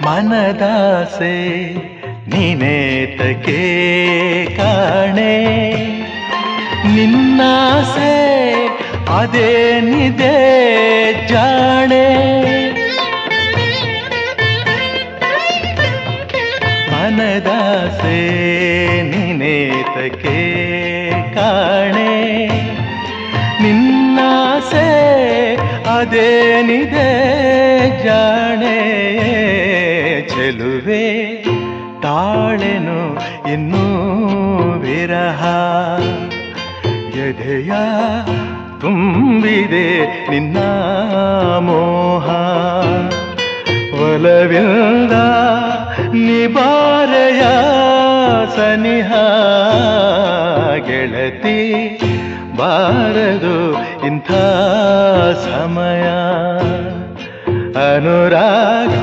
ಮನದಾಸೆ ನೀನೇತಕ್ಕೆ ಕಾಣೆ, ನಿನ್ನಾಸೆ ಅದೇನಿದೆ ಜಾಣೆ. ಮನದಾಸೆ ನೀನೇತಕ್ಕೆ ಕಾಣೆ, ನಿನ್ನಾಸೆ ಅದೇನಿದೆ ಜಾಣೆ. ಚೆಲುವೆ ತಾಳೆನು ಇನ್ನೂ ವಿರಹ, ಎದೆಯ ತುಂಬಿದೆ ನಿನ್ನ ಮೋಹ. ಒಲವಿಂದ ನಿಬಾರೆಯ ಸನಿಹ, ಗೆಳತಿ ಬಾರದು ಇಂಥ ಸಮಯ. ಅನುರಾಗ